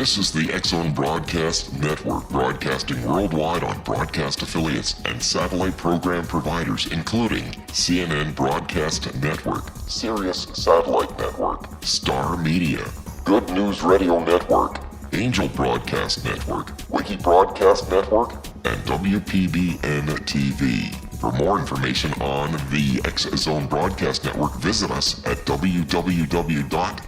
This is the X-Zone Broadcast Network, broadcasting worldwide on broadcast affiliates and satellite program providers, including CNN Broadcast Network, Sirius Satellite Network, Star Media, Good News Radio Network, Angel Broadcast Network, Wiki Broadcast Network, and WPBN TV. For more information on the X-Zone Broadcast Network, visit us at www.xzbn.net.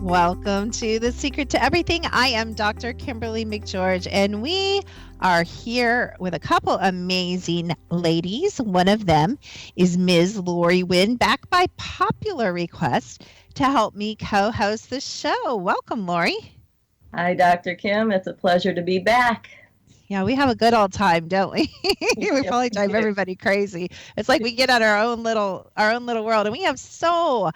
Welcome to The Secret to Everything. I am Dr. Kimberly McGeorge, and we are here with a couple amazing ladies. One of them is Ms. Lori Wynn, back by popular request to help me co-host the show. Welcome, Lori. Hi, Dr. Kim. It's a pleasure to be back. Yeah, we have a good old time, don't we? We probably drive everybody crazy. It's like we get on our own little world, and we have so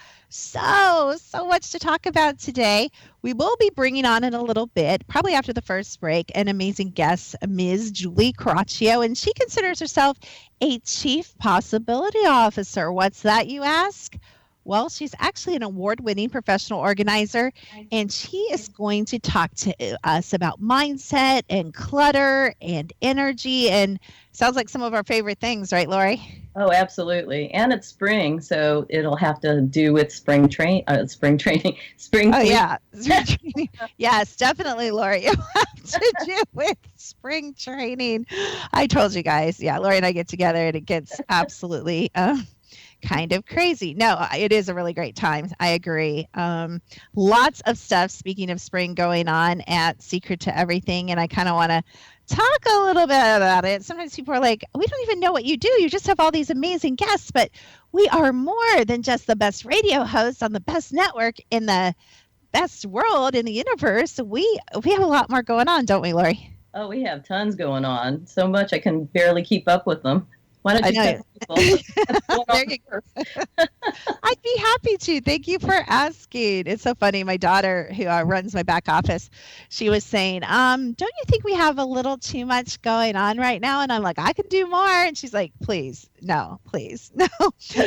much to talk about today. We will be bringing on in a little bit, probably after the first break, an amazing guest, Ms. Julie Coraccio, and she considers herself a Chief Possibility Officer. What's that, you ask? Well, she's actually an award-winning professional organizer, and she is going to talk to us about mindset and clutter and energy, and sounds like some of our favorite things, right, Lori? Oh, absolutely. And it's spring, so it'll have to do with spring training. Oh, yeah. Spring training. Yes, definitely, Lori. It'll have to do with spring training. I told you guys. Yeah, Lori and I get together, and it gets absolutely kind of crazy. No, it is a really great time. I agree. Lots of stuff, speaking of spring, going on at Secret to Everything, and I kind of want to talk a little bit about it. Sometimes people are like, we don't even know what you do. You just have all these amazing guests, but we are more than just the best radio hosts on the best network in the best world in the universe. We have a lot more going on, don't we, Lori? Oh, we have tons going on. So much I can barely keep up with them. Why don't you tell people? There you go. I'd be happy to. Thank you for asking. It's so funny. My daughter, who runs my back office, she was saying, don't you think we have a little too much going on right now? And I'm like, I can do more. And she's like, please, no.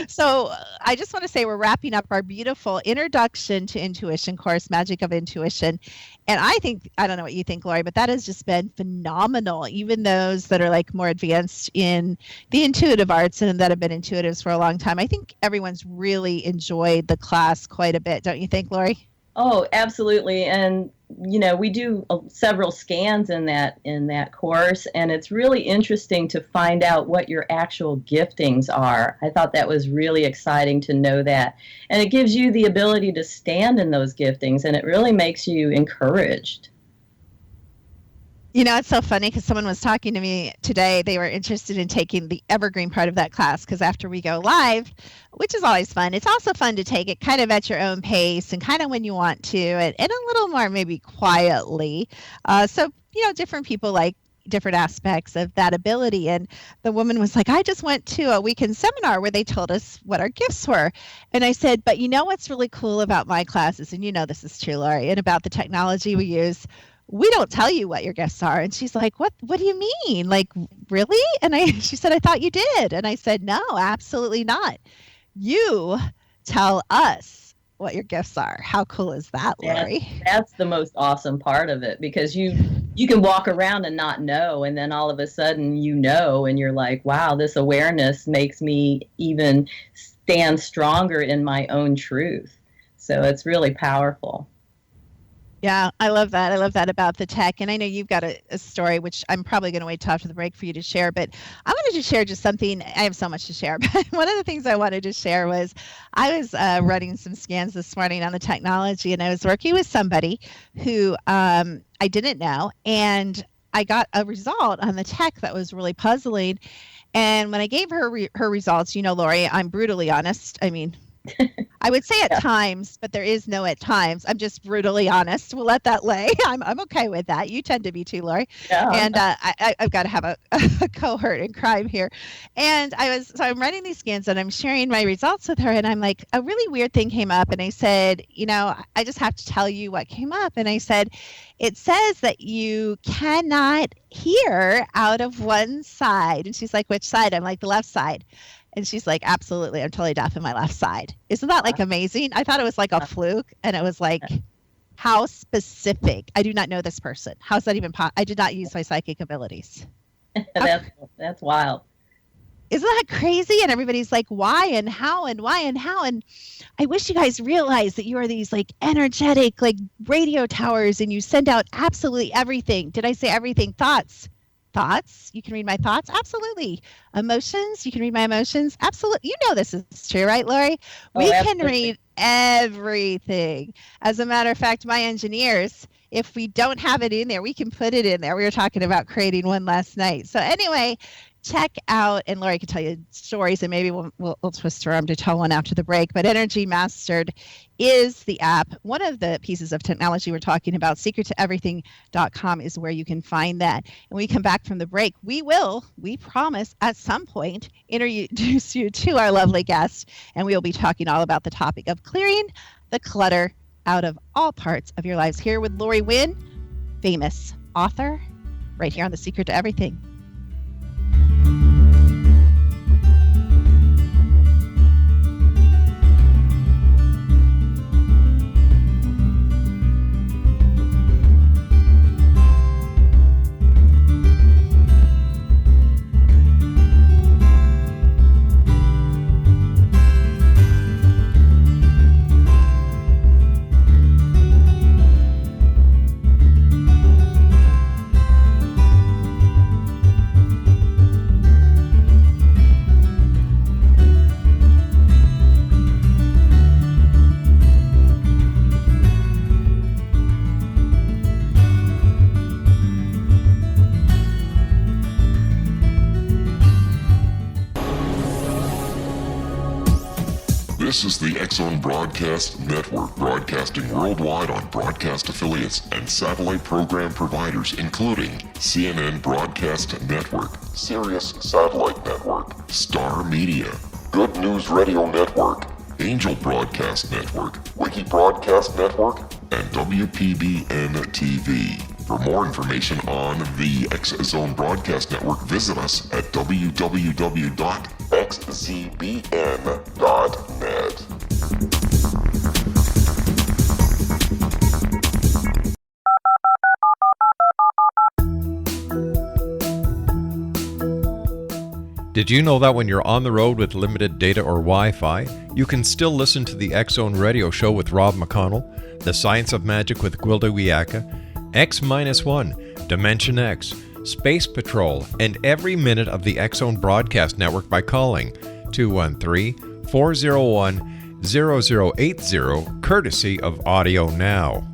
So I just want to say we're wrapping up our beautiful Introduction to Intuition course, Magic of Intuition. And I don't know what you think, Lori, but that has just been phenomenal. Even those that are like more advanced in the intuitive arts and that have been intuitives for a long time, I think everyone's really enjoyed the class quite a bit. Don't you think, Lori? Oh, absolutely. And, we do several scans in that course, and it's really interesting to find out what your actual giftings are. I thought that was really exciting to know that. And it gives you the ability to stand in those giftings, and it really makes you encouraged. It's so funny because someone was talking to me today. They were interested in taking the evergreen part of that class because after we go live, which is always fun, it's also fun to take it kind of at your own pace and kind of when you want to, and a little more maybe quietly. So different people like different aspects of that ability. And the woman was like, I just went to a weekend seminar where they told us what our gifts were. And I said, but what's really cool about my classes, and this is true, Lori, and about the technology we use, we don't tell you what your gifts are. And she's like, what do you mean? Like, really? And she said, I thought you did. And I said, no, absolutely not. You tell us what your gifts are. How cool is that, Lori? That's the most awesome part of it, because you can walk around and not know, and then all of a sudden and you're like, wow, this awareness makes me even stand stronger in my own truth. So it's really powerful. Yeah, I love that. I love that about the tech. And I know you've got a story, which I'm probably going to wait till after the break for you to share. But I wanted to share just something. I have so much to share. But one of the things I wanted to share was I was running some scans this morning on the technology, and I was working with somebody who I didn't know. And I got a result on the tech that was really puzzling. And when I gave her her results, Lori, I'm brutally honest. I mean, I would say at Yeah. times, but there is no at times. I'm just brutally honest. We'll let that lay. I'm okay with that. You tend to be too, Lori. Yeah. And I've got to have a cohort in crime here. And I'm running these scans and I'm sharing my results with her. And I'm like, a really weird thing came up. And I said, I just have to tell you what came up. And I said, it says that you cannot hear out of one side. And she's like, which side? I'm like, the left side. And she's like, absolutely, I'm totally deaf in my left side. Isn't that like amazing? I thought it was like a fluke. And it was like, how specific. I do not know this person. How is that even possible? I did not use my psychic abilities. That's wild. Isn't that crazy? And everybody's like, why and how and why and how? And I wish you guys realize that you are these like energetic, like radio towers, and you send out absolutely everything. Did I say everything? Thoughts. You can read my thoughts. Absolutely. Emotions. You can read my emotions. Absolutely. You know this is true, right, Lori? We can read everything. As a matter of fact, my engineers, if we don't have it in there, we can put it in there. We were talking about creating one last night. So anyway, check out, and Lori can tell you stories, and maybe we'll twist her arm to tell one after the break. But Energy Mastered is the app. One of the pieces of technology we're talking about, secrettoeverything.com, is where you can find that. And when we come back from the break, we promise, at some point, introduce you to our lovely guest, and we will be talking all about the topic of clearing the clutter out of all parts of your lives. Here with Lori Wynn, famous author, right here on The Secret to Everything. This is the X-Zone Broadcast Network, broadcasting worldwide on broadcast affiliates and satellite program providers, including CNN Broadcast Network, Sirius Satellite Network, Star Media, Good News Radio Network, Angel Broadcast Network, Wiki Broadcast Network, and WPBN TV. For more information on the X-Zone Broadcast Network, visit us at www.xzbn.net. Did you know that when you're on the road with limited data or Wi-Fi, you can still listen to the X-Zone Radio Show with Rob McConnell, The Science of Magic with Gwilda Wiyaka, X-1, Dimension X, Space Patrol, and every minute of the X-Zone Broadcast Network by calling 213-401-0080, courtesy of Audio Now.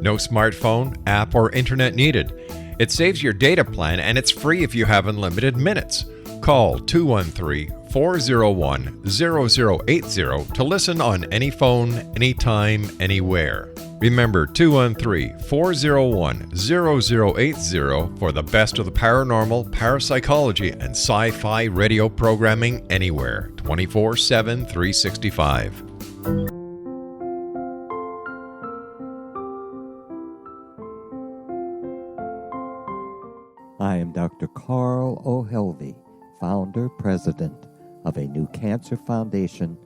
No smartphone, app, or internet needed. It saves your data plan, and it's free if you have unlimited minutes. Call 213-401-0080 to listen on any phone, anytime, anywhere. Remember 213-401-0080 for the best of the paranormal, parapsychology, and sci-fi radio programming anywhere, 24/7, 365. I am Dr. Carl O'Helvey, founder, president of a new cancer foundation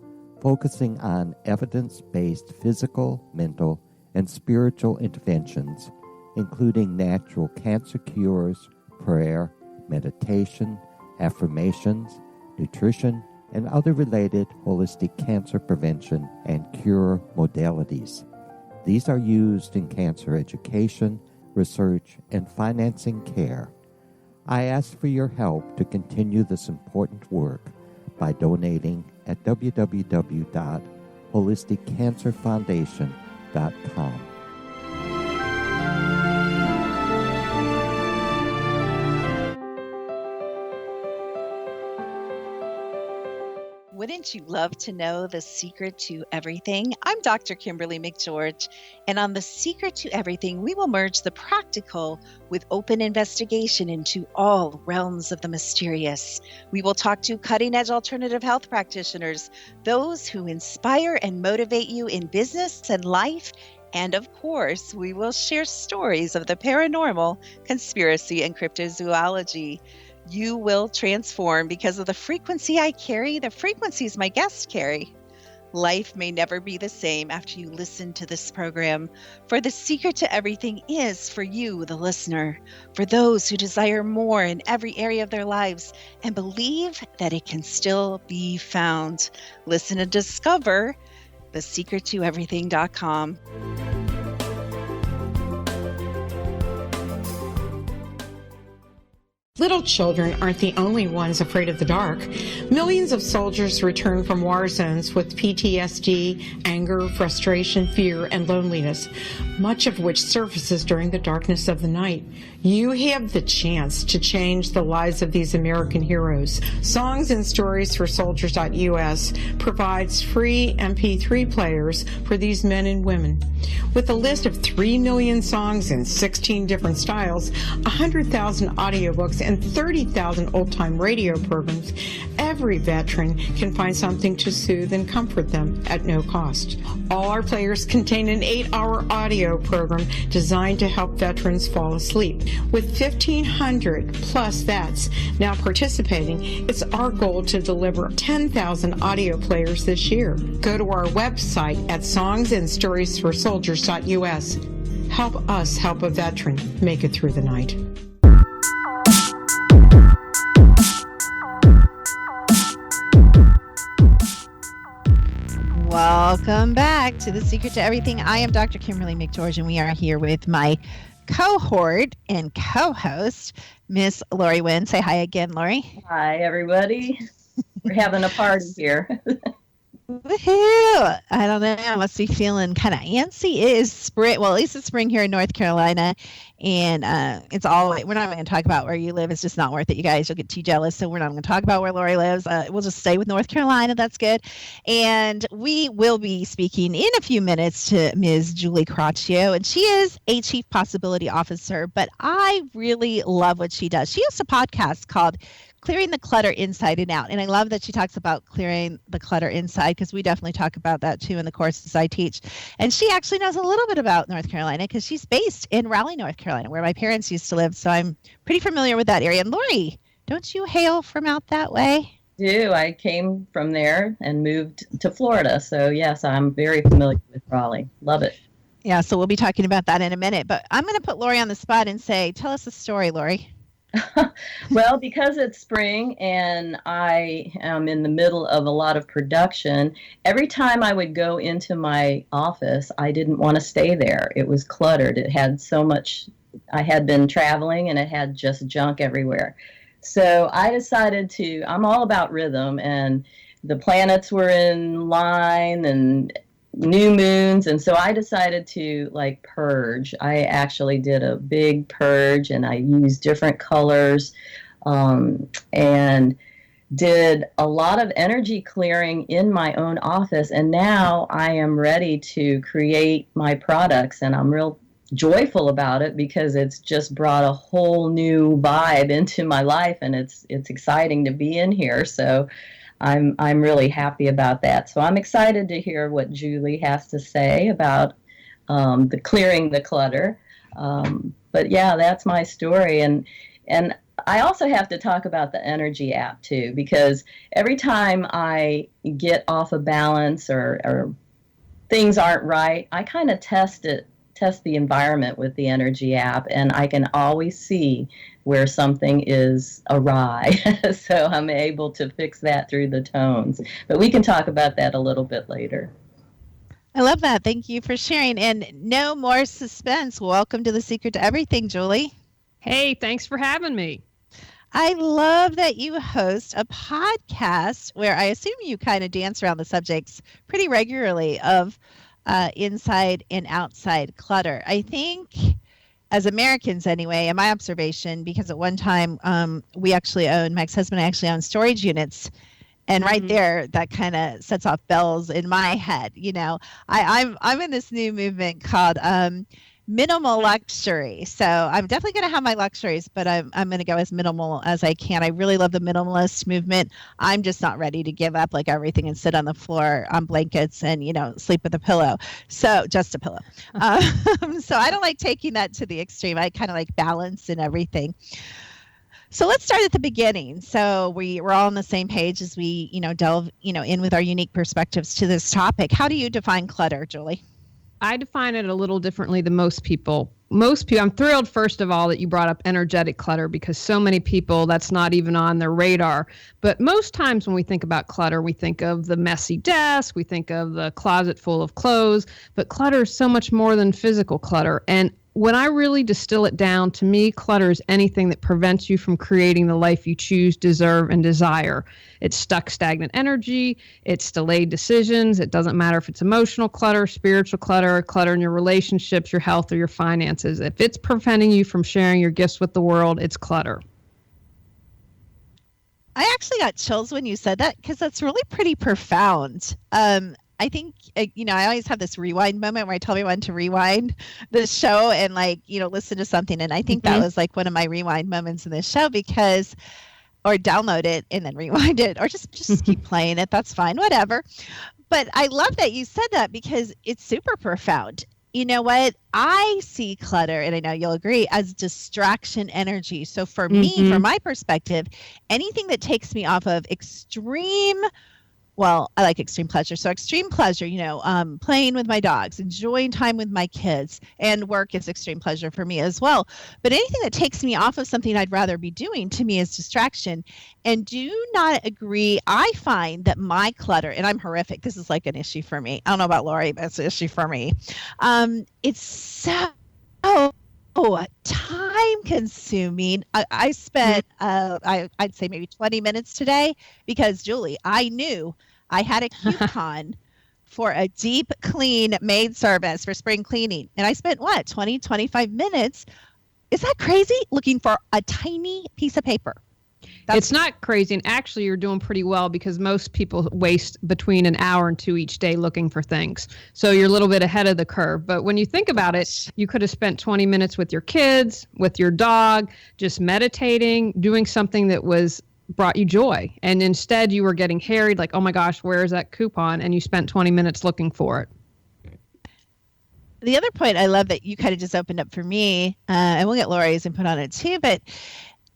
focusing on evidence-based physical, mental, and spiritual interventions, including natural cancer cures, prayer, meditation, affirmations, nutrition, and other related holistic cancer prevention and cure modalities. These are used in cancer education, research, and financing care. I ask for your help to continue this important work by donating at www.holisticcancerfoundation.com. Wouldn't Wouldn't you love to know the secret to everything? I'm Dr. Kimberly McGeorge, and on The Secret to Everything, we will merge the practical with open investigation into all realms of the mysterious. We will talk to cutting-edge alternative health practitioners, those who inspire and motivate you in business and life, and of course, we will share stories of the paranormal, conspiracy, and cryptozoology. You will transform because of the frequency I carry, the frequencies my guests carry. Life may never be the same after you listen to this program, for the secret to everything is for you, the listener, for those who desire more in every area of their lives and believe that it can still be found. Listen and discover thesecrettoeverything.com. Little children aren't the only ones afraid of the dark. Millions of soldiers return from war zones with PTSD, anger, frustration, fear, and loneliness, much of which surfaces during the darkness of the night. You have the chance to change the lives of these American heroes. Songs and Stories for Soldiers.us provides free MP3 players for these men and women. With a list of 3 million songs in 16 different styles, 100,000 audiobooks, and 30,000 old-time radio programs, every veteran can find something to soothe and comfort them at no cost. All our players contain an 8-hour audio program designed to help veterans fall asleep. With 1,500 plus vets now participating, it's our goal to deliver 10,000 audio players this year. Go to our website at songsandstoriesforsoldiers.us. Help us help a veteran make it through the night. Welcome back to The Secret to Everything. I am Dr. Kimberly McGeorge, and we are here with my cohort and co-host, Miss Lori Wynn. Say hi again, Lori. Hi, everybody. We're having a party here. Woohoo! I don't know. I must be feeling kind of antsy. It is spring. Well, at least it's spring here in North Carolina, and it's all. We're not even going to talk about where you live. It's just not worth it, you guys. You'll get too jealous. So we're not going to talk about where Lori lives. We'll just stay with North Carolina. That's good. And we will be speaking in a few minutes to Ms. Julie Coraccio, and she is a Chief Possibility Officer. But I really love what she does. She has a podcast called Clearing the Clutter Inside and Out. And I love that she talks about clearing the clutter inside, because we definitely talk about that too in the courses I teach. And she actually knows a little bit about North Carolina because she's based in Raleigh, North Carolina, where my parents used to live. So I'm pretty familiar with that area. And Lori, don't you hail from out that way? I came from there and moved to Florida. So yes, I'm very familiar with Raleigh. Love it. Yeah, so we'll be talking about that in a minute. But I'm going to put Lori on the spot and say, tell us a story, Lori. Well, because it's spring and I am in the middle of a lot of production, every time I would go into my office, I didn't want to stay there. It was cluttered. It had so much. I had been traveling and it had just junk everywhere. So I decided I'm all about rhythm, and the planets were in line and new moons, and so I decided to purge. I actually did a big purge, and I used different colors and did a lot of energy clearing in my own office, and now I am ready to create my products, and I'm real joyful about it because it's just brought a whole new vibe into my life, and it's exciting to be in here. So I'm really happy about that. So I'm excited to hear what Julie has to say about the clearing the clutter. But yeah, that's my story. And I also have to talk about the energy app too, because every time I get off of balance or things aren't right, I kind of test the environment with the energy app, and I can always see where something is awry. So I'm able to fix that through the tones. But we can talk about that a little bit later. I love that. Thank you for sharing. And no more suspense. Welcome to The Secret to Everything, Julie. Hey, thanks for having me. I love that you host a podcast where I assume you kind of dance around the subjects pretty regularly of inside and outside clutter. I think as Americans anyway, in my observation, because at one time my ex-husband and I actually owned storage units, And right there, that kind of sets off bells in my head. I'm in this new movement called minimal luxury. So I'm definitely going to have my luxuries, but I'm going to go as minimal as I can. I really love the minimalist movement. I'm just not ready to give up like everything and sit on the floor on blankets and, sleep with a pillow. So just a pillow. So I don't like taking that to the extreme. I kind of like balance and everything. So let's start at the beginning. So we're all on the same page as we, delve, in with our unique perspectives to this topic. How do you define clutter, Julie? I define it a little differently than most people. I'm thrilled, first of all, that you brought up energetic clutter, because so many people, that's not even on their radar. But most times when we think about clutter, we think of the messy desk, we think of the closet full of clothes, but clutter is so much more than physical clutter. And when I really distill it down, to me, clutter is anything that prevents you from creating the life you choose, deserve, and desire. It's stuck, stagnant energy. It's delayed decisions. It doesn't matter if it's emotional clutter, spiritual clutter, clutter in your relationships, your health, or your finances. If it's preventing you from sharing your gifts with the world, it's clutter. I actually got chills when you said that, because that's really pretty profound. I think, I always have this rewind moment where I tell everyone to rewind the show and listen to something. And I think that was like one of my rewind moments in this show, or download it and then rewind it, or just keep playing it. That's fine, whatever. But I love that you said that, because it's super profound. You know what? I see clutter, and I know you'll agree, as distraction energy. So for me, from my perspective, anything that takes me off of I like extreme pleasure. So extreme pleasure, playing with my dogs, enjoying time with my kids, and work is extreme pleasure for me as well. But anything that takes me off of something I'd rather be doing, to me, is distraction. And do not agree. I find that my clutter, and I'm horrific, this is like an issue for me. I don't know about Lori, but it's an issue for me. It's so time consuming. I spent, I'd say maybe 20 minutes today, because Julie, I knew I had a coupon for a deep clean maid service for spring cleaning. And I spent 25 minutes. Is that crazy? Looking for a tiny piece of paper. It's not crazy. And actually, you're doing pretty well, because most people waste between an hour and 2 each day looking for things. So you're a little bit ahead of the curve. But when you think about it, you could have spent 20 minutes with your kids, with your dog, just meditating, doing something that brought you joy. And instead, you were getting harried, like, oh my gosh, where is that coupon? And you spent 20 minutes looking for it. The other point I love that you kind of just opened up for me, and we'll get Lori's input on it too, but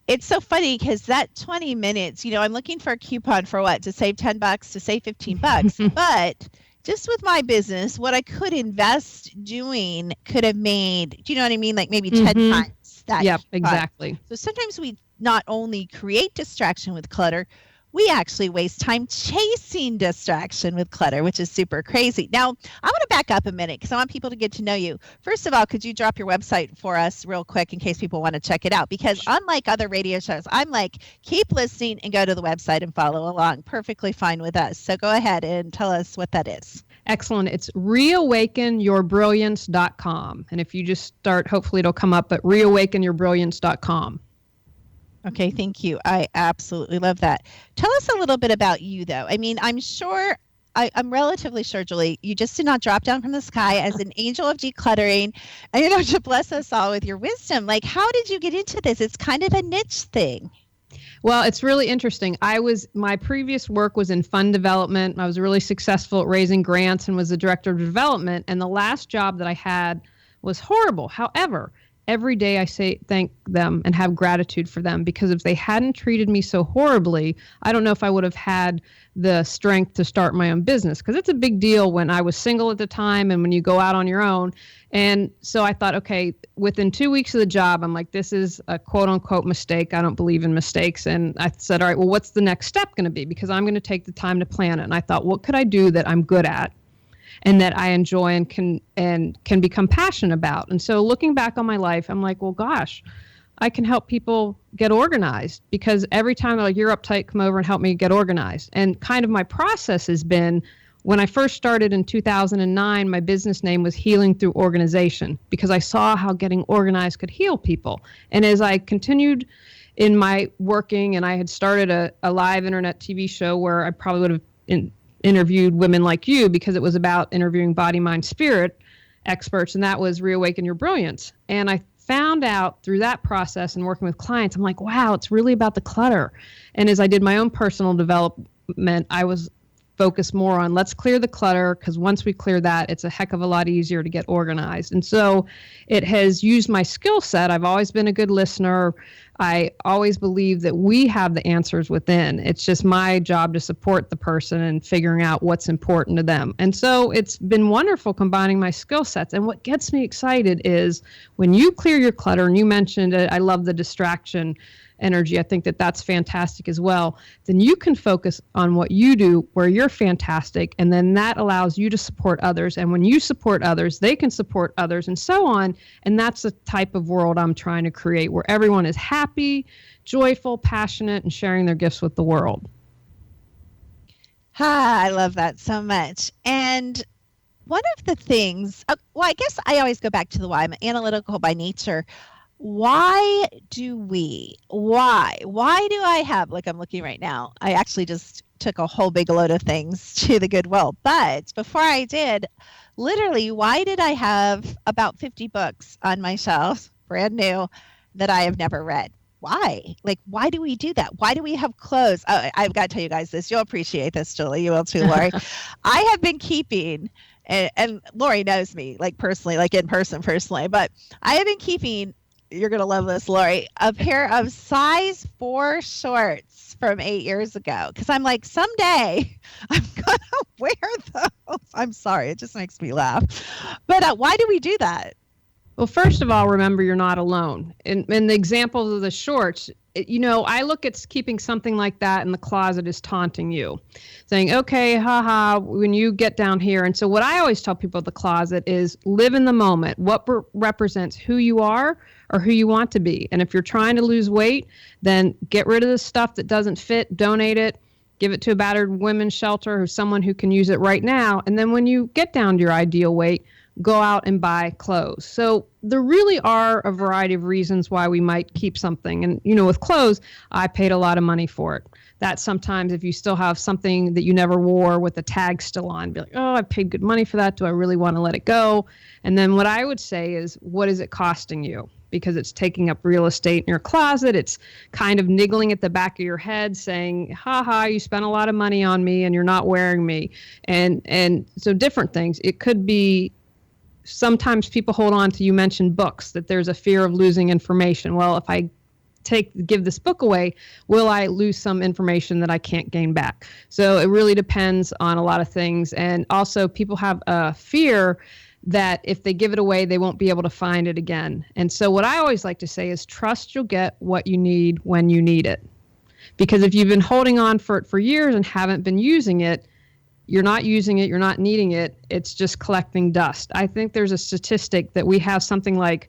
it's so funny, because that 20 minutes, I'm looking for a coupon for what? To save $10, to save $15. But just with my business, what I could invest doing could have made, do you know what I mean? Like maybe 10 times that. Yep, coupon. exactly. So sometimes we not only create distraction with clutter, we actually waste time chasing distraction with clutter, which is super crazy. Now, I want to back up a minute, because I want people to get to know you. First of all, could you drop your website for us real quick in case people want to check it out? Because unlike other radio shows, I'm like, keep listening and go to the website and follow along. Perfectly fine with us. So go ahead and tell us what that is. Excellent. It's reawakenyourbrilliance.com. And if you just start, hopefully it'll come up, but reawakenyourbrilliance.com. Okay, thank you. I absolutely love that. Tell us a little bit about you, though. I mean, I'm relatively sure, Julie, you just did not drop down from the sky as an angel of decluttering, and to bless us all with your wisdom. Like, how did you get into this? It's kind of a niche thing. Well, it's really interesting. My previous work was in fund development. I was really successful at raising grants and was the director of development. And the last job that I had was horrible. However, every day I say thank them and have gratitude for them, because if they hadn't treated me so horribly, I don't know if I would have had the strength to start my own business, because it's a big deal when I was single at the time and when you go out on your own. And so I thought, okay, within 2 weeks of the job, I'm like, this is a quote unquote mistake. I don't believe in mistakes. And I said, all right, well, what's the next step going to be? Because I'm going to take the time to plan it. And I thought, what could I do that I'm good at and that I enjoy and can become passionate about? And so looking back on my life, I'm like, well, gosh, I can help people get organized, because every time they're like, you're uptight, come over and help me get organized. And kind of my process has been, when I first started in 2009, my business name was Healing Through Organization, because I saw how getting organized could heal people. And as I continued in my working, and I had started a live internet TV show where I probably would have interviewed women like you, because it was about interviewing body, mind, spirit experts, and that was Reawaken Your Brilliance. And I found out through that process and working with clients, I'm like, wow, it's really about the clutter. And as I did my own personal development, I was focused more on let's clear the clutter, because once we clear that, it's a heck of a lot easier to get organized. And so it has used my skill set. I've always been a good listener. I always believe that we have the answers within. It's just my job to support the person and figuring out what's important to them. And so it's been wonderful combining my skill sets. And what gets me excited is when you clear your clutter, and you mentioned it, I love the distraction energy. I think that that's fantastic as well. Then you can focus on what you do where you're fantastic, and then that allows you to support others. And when you support others, they can support others, and so on. And that's the type of world I'm trying to create, where everyone is happy, joyful, passionate, and sharing their gifts with the world. I love that so much. And one of the things, well, I guess I always go back to the why. I'm analytical by nature. Why do I have, like I'm looking right now, I actually just took a whole big load of things to the Goodwill. But before I did, literally, why did I have about 50 books on my shelf, brand new, that I have never read? Why? Like, why do we do that? Why do we have clothes? Oh, I've got to tell you guys this. You'll appreciate this, Julie. You will too, Lori. I have been keeping, and Lori knows me, like personally, like in person personally, but I have been keeping, you're going to love this, Lori, a pair of size 4 shorts from 8 years ago. Because I'm like, someday I'm going to wear those. I'm sorry. It just makes me laugh. But why do we do that? Well, first of all, remember you're not alone. In the examples of the shorts, I look at keeping something like that in the closet as taunting you, saying, okay, haha, when you get down here. And so what I always tell people at the closet is live in the moment. What represents who you are or who you want to be. And if you're trying to lose weight, then get rid of the stuff that doesn't fit, donate it, give it to a battered women's shelter or someone who can use it right now. And then when you get down to your ideal weight, go out and buy clothes. So there really are a variety of reasons why we might keep something. And, with clothes, I paid a lot of money for it. That sometimes if you still have something that you never wore with the tag still on, be like, oh, I paid good money for that. Do I really want to let it go? And then what I would say is, what is it costing you? Because it's taking up real estate in your closet. It's kind of niggling at the back of your head saying, haha, you spent a lot of money on me and you're not wearing me. And so different things. It could be, sometimes people hold on to, you mentioned books, that there's a fear of losing information. Well, if I give this book away, will I lose some information that I can't gain back? So it really depends on a lot of things. And also people have a fear that if they give it away, they won't be able to find it again. And so what I always like to say is trust you'll get what you need when you need it. Because if you've been holding on for it for years and haven't been using it, you're not using it, you're not needing it, it's just collecting dust. I think there's a statistic that we have something like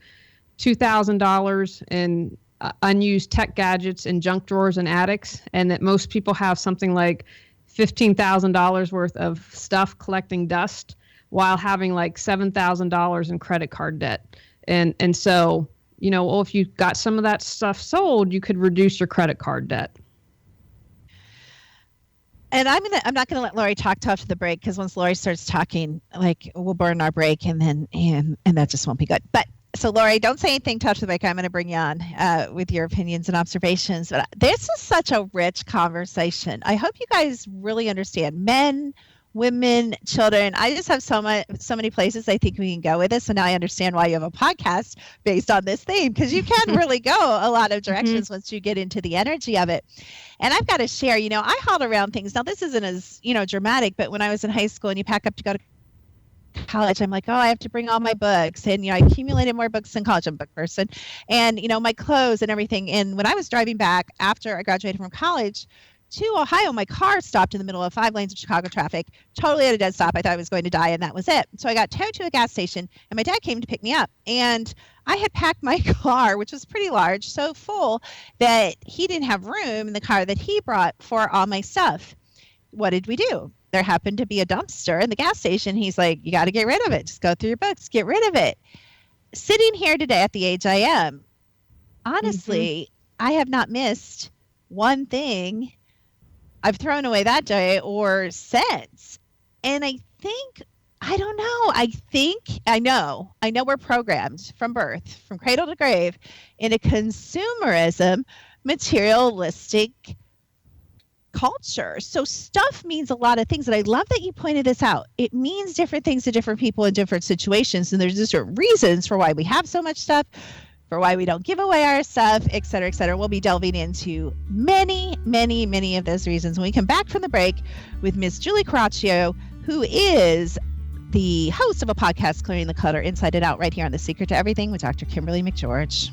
$2,000 in unused tech gadgets in junk drawers and attics, and that most people have something like $15,000 worth of stuff collecting dust while having like $7,000 in credit card debt. And so, well, if you got some of that stuff sold, you could reduce your credit card debt. And I'm not gonna let Lori talk till after the break, because once Lori starts talking, like, we'll burn our break, and then and that just won't be good. But so Lori, don't say anything till after the break. I'm gonna bring you on with your opinions and observations. But this is such a rich conversation. I hope you guys really understand, men, women, children. I just have so many places I think we can go with this. So now I understand why you have a podcast based on this theme, because you can really go a lot of directions once you get into the energy of it. And I've got to share, I hauled around things. Now this isn't as, dramatic, but when I was in high school and you pack up to go to college, I'm like, oh, I have to bring all my books. And, I accumulated more books in college. I'm a book person. And, my clothes and everything. And when I was driving back after I graduated from college to Ohio, my car stopped in the middle of 5 lanes of Chicago traffic, totally at a dead stop. I thought I was going to die, and that was it. So I got towed to a gas station, and my dad came to pick me up. And I had packed my car, which was pretty large, so full that he didn't have room in the car that he brought for all my stuff. What did we do? There happened to be a dumpster in the gas station. He's like, you got to get rid of it. Just go through your books, get rid of it. Sitting here today at the age I am, honestly, I have not missed one thing I've thrown away that day or since. And I think, I don't know. I know we're programmed from birth, from cradle to grave, in a consumerism, materialistic culture. So stuff means a lot of things. And I love that you pointed this out. It means different things to different people in different situations. And there's different reasons for why we have so much stuff, for why we don't give away our stuff, et cetera, et cetera. We'll be delving into many, many, many of those reasons when we come back from the break with Miss Julie Coraccio, who is the host of a podcast, Clearing the Clutter Inside and Out, right here on The Secret to Everything with Dr. Kimberly McGeorge.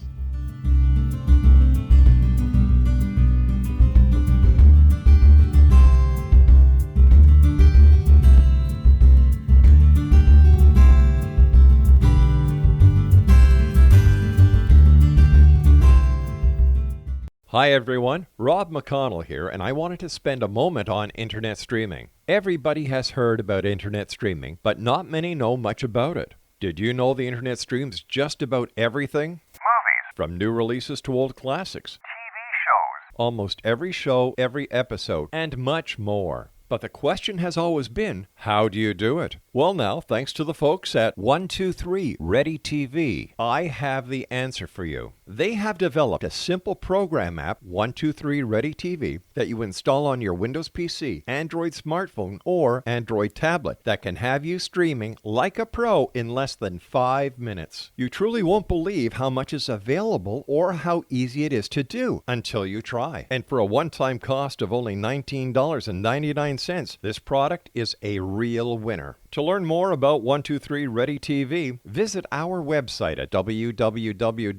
Hi everyone, Rob McConnell here, and I wanted to spend a moment on internet streaming. Everybody has heard about internet streaming, but not many know much about it. Did you know the internet streams just about everything? Movies. From new releases to old classics. TV shows. Almost every show, every episode, and much more. But the question has always been, how do you do it? Well now, thanks to the folks at 123 Ready TV, I have the answer for you. They have developed a simple program app, 123 Ready TV, that you install on your Windows PC, Android smartphone, or Android tablet that can have you streaming like a pro in less than 5 minutes. You truly won't believe how much is available or how easy it is to do until you try. And for a one-time cost of only $19.99, this product is a real winner. To learn more about 123 Ready TV, visit our website at www.xzbn.net.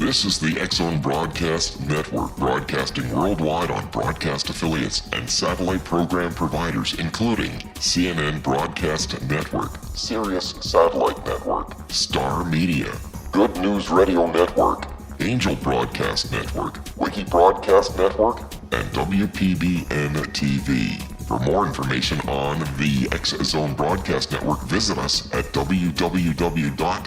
This is the X-Zone Broadcast Network, broadcasting worldwide on broadcast affiliates and satellite program providers, including CNN Broadcast Network, Sirius Satellite Network, Star Media, Good News Radio Network, Angel Broadcast Network, Wiki Broadcast Network, and WPBN TV. For more information on the X-Zone Broadcast Network, visit us at www.xzbn.net.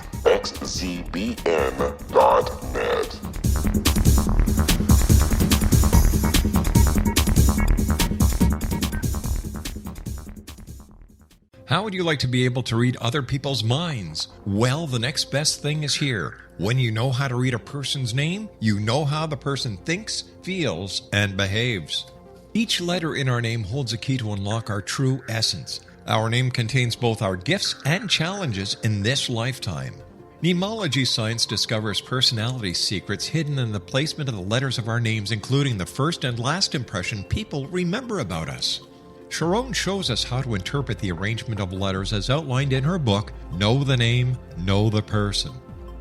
How would you like to be able to read other people's minds? Well, the next best thing is here. When you know how to read a person's name, you know how the person thinks, feels, and behaves. Each letter in our name holds a key to unlock our true essence. Our name contains both our gifts and challenges in this lifetime. Mnemology science discovers personality secrets hidden in the placement of the letters of our names, including the first and last impression people remember about us. Sharon shows us how to interpret the arrangement of letters as outlined in her book, Know the Name, Know the Person.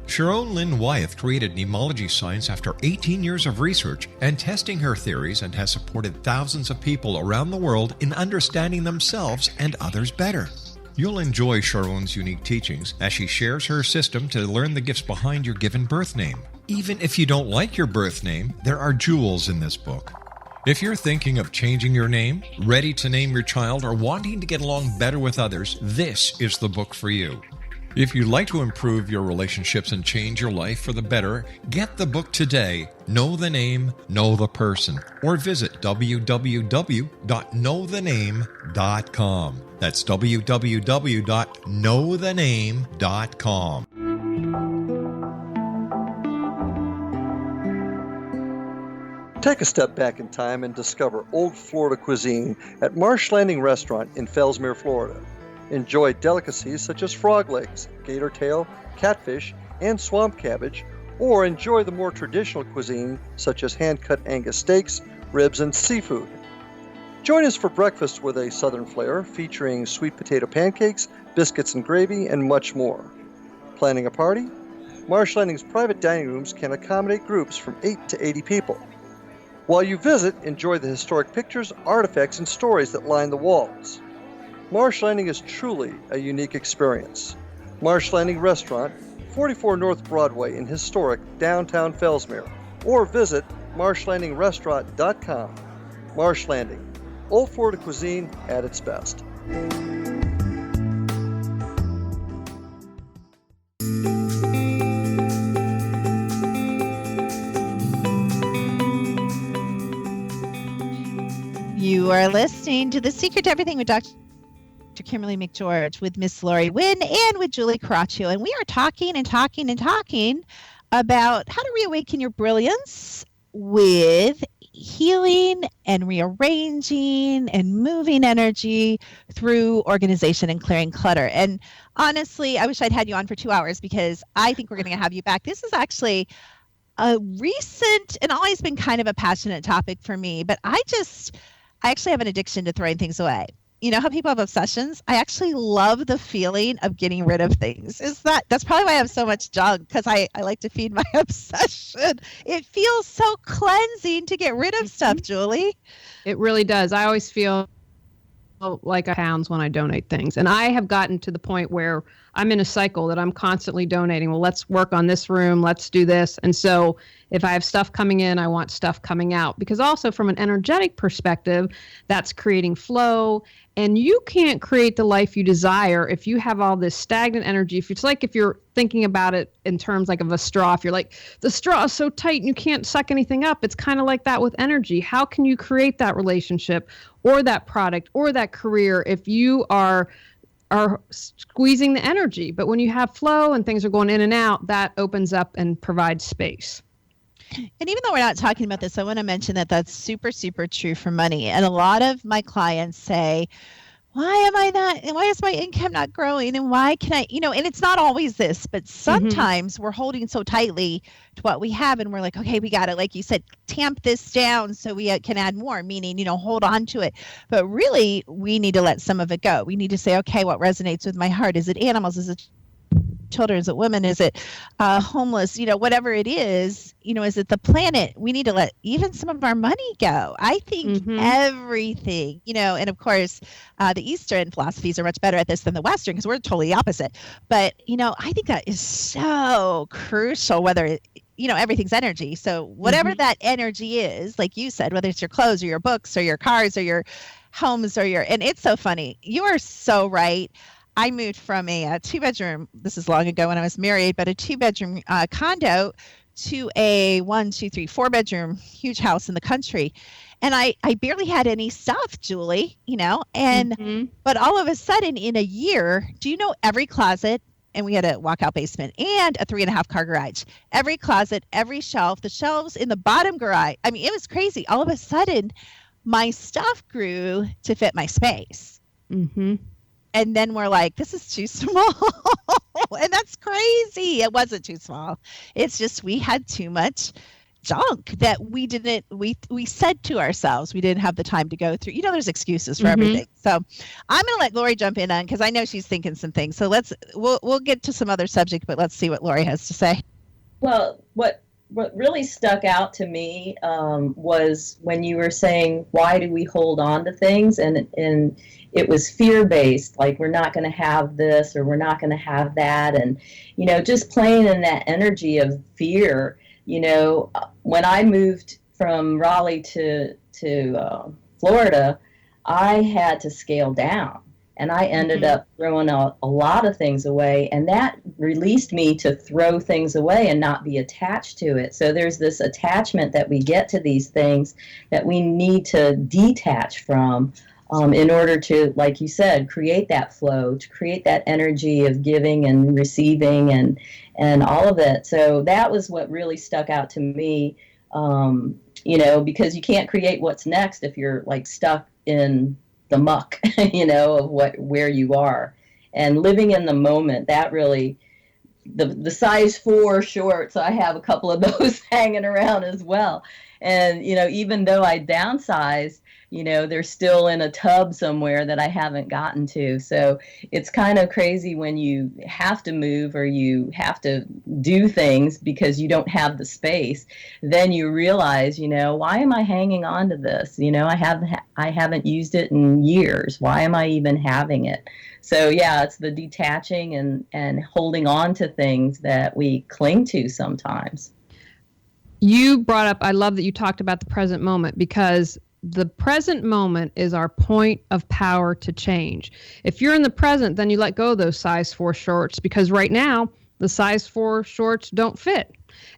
Sharon Lynn Wyeth created mnemology science after 18 years of research and testing her theories, and has supported thousands of people around the world in understanding themselves and others better. You'll enjoy Sharon's unique teachings as she shares her system to learn the gifts behind your given birth name. Even if you don't like your birth name, there are jewels in this book. If you're thinking of changing your name, ready to name your child, or wanting to get along better with others, this is the book for you. If you'd like to improve your relationships and change your life for the better, get the book today, Know the Name, Know the Person, or visit www.knowthename.com. That's www.knowthename.com. Take a step back in time and discover old Florida cuisine at Marsh Landing Restaurant in Fellsmere, Florida. Enjoy delicacies such as frog legs, gator tail, catfish, and swamp cabbage, or enjoy the more traditional cuisine such as hand-cut Angus steaks, ribs, and seafood. Join us for breakfast with a southern flair featuring sweet potato pancakes, biscuits and gravy, and much more. Planning a party? Marsh Landing's private dining rooms can accommodate groups from 8 to 80 people. While you visit, enjoy the historic pictures, artifacts, and stories that line the walls. Marsh Landing is truly a unique experience. Marsh Landing Restaurant, 44 North Broadway in historic downtown Fellsmere, or visit marshlandingrestaurant.com. Marsh Landing, old Florida cuisine at its best. You are listening to The Secret to Everything with Dr. Kimberly McGeorge, with Miss Lori Wynn and with Julie Coraccio. And we are talking about how to reawaken your brilliance with healing and rearranging and moving energy through organization and clearing clutter. And honestly, I wish I'd had you on for 2 hours, because I think we're going to have you back. This is actually a recent and always been kind of a passionate topic for me, but I actually have an addiction to throwing things away. You know how people have obsessions? I actually love the feeling of getting rid of things. That's probably why I have so much junk, because I like to feed my obsession. It feels so cleansing to get rid of stuff, Julie. It really does. I always feel like pounds when I donate things. And I have gotten to the point where I'm in a cycle that I'm constantly donating. Well, let's work on this room. Let's do this. And so if I have stuff coming in, I want stuff coming out, because also from an energetic perspective, that's creating flow. And you can't create the life you desire if you have all this stagnant energy. If you're thinking about it in terms like of a straw, if you're like, the straw is so tight and you can't suck anything up, it's kind of like that with energy. How can you create that relationship or that product or that career if you are squeezing the energy? But when you have flow and things are going in and out, that opens up and provides space. And even though we're not talking about this, I want to mention that that's super, super true for money. And a lot of my clients say, why is my income not growing? And why can I, and it's not always this, but sometimes we're holding so tightly to what we have. And we're like, okay, we got to, like you said, tamp this down so we can add more, meaning, hold on to it. But really, we need to let some of it go. We need to say, okay, what resonates with my heart? Is it animals? Is it children? Is it women? Is it homeless? Whatever it is, is it the planet? We need to let even some of our money go. I think everything, and of course, the Eastern philosophies are much better at this than the Western, because we're totally opposite. But, I think that is so crucial, whether everything's energy. So whatever that energy is, like you said, whether it's your clothes or your books or your cars or your homes and it's so funny. You are so right. I moved from a 2-bedroom, this is long ago when I was married, but a 2-bedroom condo to a 4-bedroom huge house in the country. And I barely had any stuff, Julie, but all of a sudden in a year, do you know every closet, and we had a walkout basement and a 3.5-car garage, every closet, every shelf, the shelves in the bottom garage. I mean, it was crazy. All of a sudden, my stuff grew to fit my space. And then we're like, this is too small. And that's crazy. It wasn't too small. It's just we had too much junk that we said to ourselves we didn't have the time to go through. There's excuses for everything. So I'm going to let Lori jump in on, because I know she's thinking some things. So we'll get to some other subject, but let's see what Lori has to say. Well, what really stuck out to me was when you were saying, why do we hold on to things? And it was fear-based, like we're not going to have this or we're not going to have that. And, just playing in that energy of fear. When I moved from Raleigh to Florida, I had to scale down. And I ended up throwing a lot of things away, and that released me to throw things away and not be attached to it. So there's this attachment that we get to these things that we need to detach from in order to, like you said, create that flow, to create that energy of giving and receiving and all of it. So that was what really stuck out to me, because you can't create what's next if you're like stuck in the muck, of where you are. And living in the moment, that really, the size 4 shorts, I have a couple of those hanging around as well. And, even though I downsized, they're still in a tub somewhere that I haven't gotten to. So it's kind of crazy when you have to move or you have to do things because you don't have the space. Then you realize, why am I hanging on to this? I haven't used it in years. Why am I even having it? So yeah, it's the detaching and holding on to things that we cling to sometimes. You brought up, I love that you talked about the present moment, because the present moment is our point of power to change. If you're in the present, then you let go of those size 4 shorts, because right now the size 4 shorts don't fit.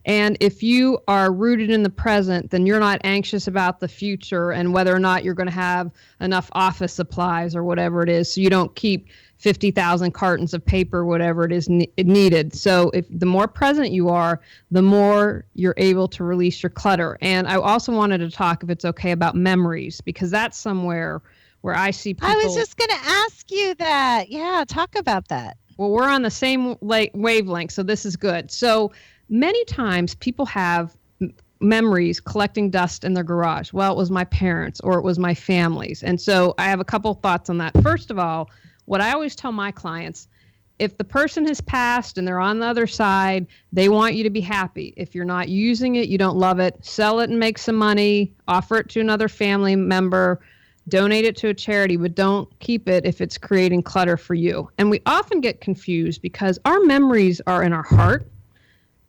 And if you are rooted in the present, then you're not anxious about the future and whether or not you're going to have enough office supplies or whatever it is. So you don't keep 50,000 cartons of paper, whatever it is needed. So if the more present you are, the more you're able to release your clutter. And I also wanted to talk, if it's okay, about memories, because that's somewhere where I see people. I was just going to ask you that. Yeah, talk about that. Well, we're on the same wavelength, so this is good. So many times people have memories collecting dust in their garage. Well, it was my parents or it was my family's. And so I have a couple thoughts on that. First of all, what I always tell my clients, if the person has passed and they're on the other side, they want you to be happy. If you're not using it, you don't love it, sell it and make some money, offer it to another family member, donate it to a charity, but don't keep it if it's creating clutter for you. And we often get confused because our memories are in our heart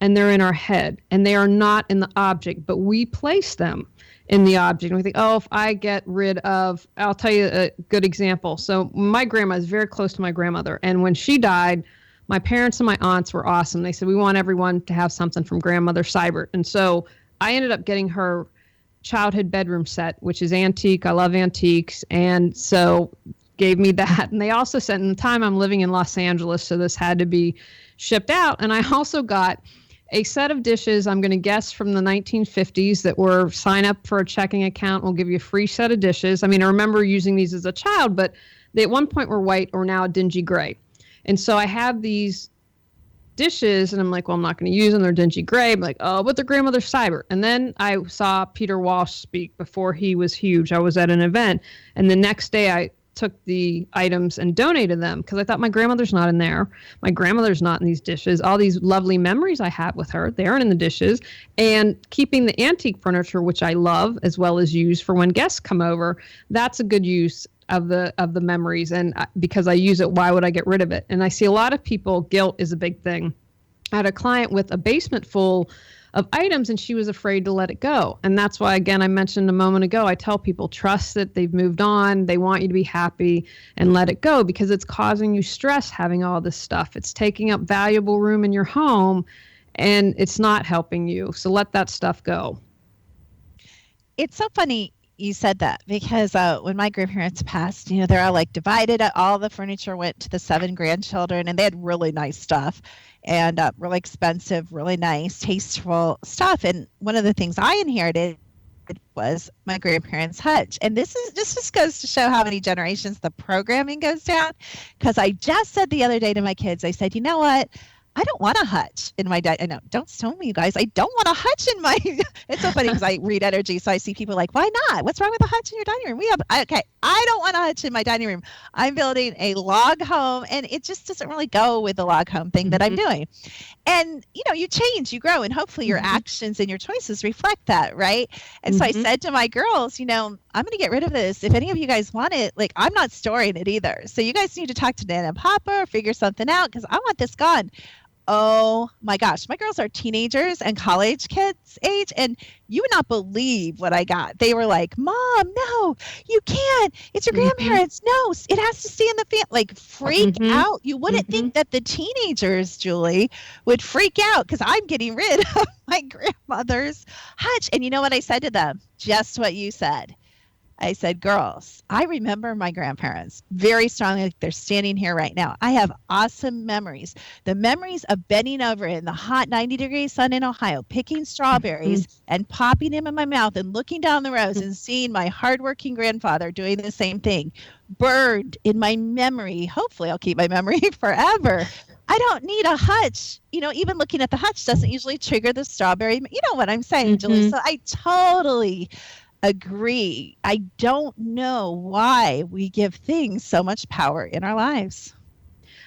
and they're in our head and they are not in the object, but we place them in the object. And we think, oh, if I get rid of, I'll tell you a good example. So my grandma is very close to my grandmother. And when she died, my parents and my aunts were awesome. They said, we want everyone to have something from Grandmother Seibert. And so I ended up getting her childhood bedroom set, which is antique. I love antiques. And so gave me that. And they also said, in the time I'm living in Los Angeles, so this had to be shipped out. And I also got a set of dishes, I'm going to guess from the 1950s, that were sign up for a checking account. We'll give you a free set of dishes. I mean, I remember using these as a child, but they at one point were white or now a dingy gray. And so I have these dishes and I'm like, well, I'm not going to use them. They're dingy gray. I'm like, oh, but they're Grandmother Seibert. And then I saw Peter Walsh speak before he was huge. I was at an event. And the next day I took the items and donated them because I thought my grandmother's not in there. My grandmother's not in these dishes. All these lovely memories I have with her, they aren't in the dishes. And keeping the antique furniture, which I love, as well as use for when guests come over, that's a good use of the memories. And because I use it, why would I get rid of it? And I see a lot of people, guilt is a big thing. I had a client with a basement full of items and she was afraid to let it go. And that's why, again, I mentioned a moment ago, I tell people, trust that they've moved on. They want you to be happy and let it go because it's causing you stress having all this stuff. It's taking up valuable room in your home and it's not helping you. So let that stuff go. It's so funny you said that because when my grandparents passed, they're all like divided. All the furniture went to the 7 grandchildren and they had really nice stuff and really expensive, really nice, tasteful stuff. And one of the things I inherited was my grandparents' hutch. And this just goes to show how many generations the programming goes down. Because I just said the other day to my kids, I said, you know what? I don't want a hutch in my I know, don't stone me, you guys. I don't want a hutch in my it's so funny because I read energy, so I see people like, why not? What's wrong with a hutch in your dining room? I don't want a hutch in my dining room. I'm building a log home and it just doesn't really go with the log home thing that I'm doing. And you change, you grow, and hopefully your actions and your choices reflect that, right? And so I said to my girls, I'm going to get rid of this. If any of you guys want it, like, I'm not storing it either. So you guys need to talk to Nana and Papa or figure something out because I want this gone. Oh my gosh, my girls are teenagers and college kids age, and you would not believe what I got. They were like, Mom, no, you can't. It's your grandparents. No, it has to stay in the family. Like, freak out. You wouldn't think that the teenagers, Julie, would freak out because I'm getting rid of my grandmother's hutch. And you know what I said to them? Just what you said. I said, girls, I remember my grandparents very strongly. Like they're standing here right now. I have awesome memories. The memories of bending over in the hot 90-degree sun in Ohio, picking strawberries and popping them in my mouth and looking down the rows and seeing my hardworking grandfather doing the same thing, burned in my memory. Hopefully I'll keep my memory forever. I don't need a hutch. Even looking at the hutch doesn't usually trigger the strawberry. You know what I'm saying, Julie? So I totally agree. I don't know why we give things so much power in our lives.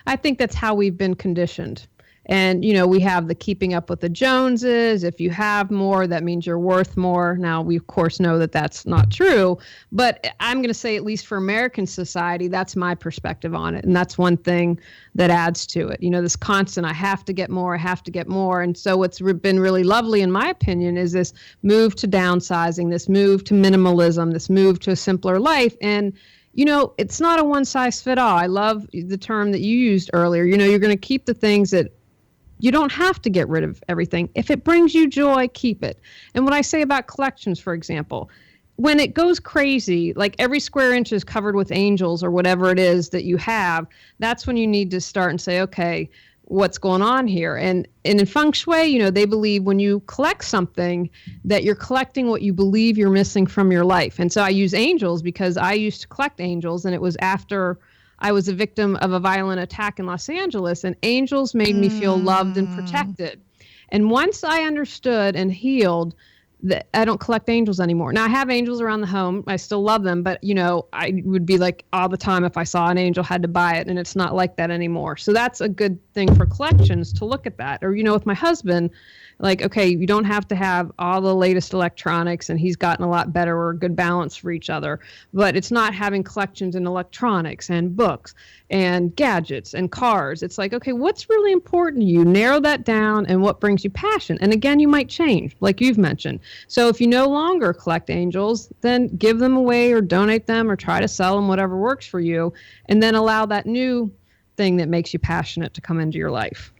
I think that's how we've been conditioned. And, we have the keeping up with the Joneses. If you have more, that means you're worth more. Now, we, of course, know that that's not true. But I'm going to say, at least for American society, that's my perspective on it. And that's one thing that adds to it. This constant, I have to get more, I have to get more. And so what's been really lovely, in my opinion, is this move to downsizing, this move to minimalism, this move to a simpler life. And it's not a one size fit all. I love the term that you used earlier. You're going to keep the things that You don't have to get rid of everything. If it brings you joy, keep it. And what I say about collections, for example, when it goes crazy, like every square inch is covered with angels or whatever it is that you have, that's when you need to start and say, okay, what's going on here? And in feng shui, they believe when you collect something that you're collecting what you believe you're missing from your life. And so I use angels because I used to collect angels, and it was after I was a victim of a violent attack in Los Angeles, and angels made me feel loved and protected. And once I understood and healed that, I don't collect angels anymore. Now I have angels around the home. I still love them, but I would be like all the time if I saw an angel, had to buy it, and it's not like that anymore. So that's a good thing for collections to look at that. Or with my husband, like, okay, you don't have to have all the latest electronics, and he's gotten a lot better, or a good balance for each other. But it's not having collections in electronics and books and gadgets and cars. It's like, okay, what's really important to you? Narrow that down, and what brings you passion. And again, you might change, like you've mentioned. So if you no longer collect angels, then give them away or donate them or try to sell them, whatever works for you, and then allow that new thing that makes you passionate to come into your life.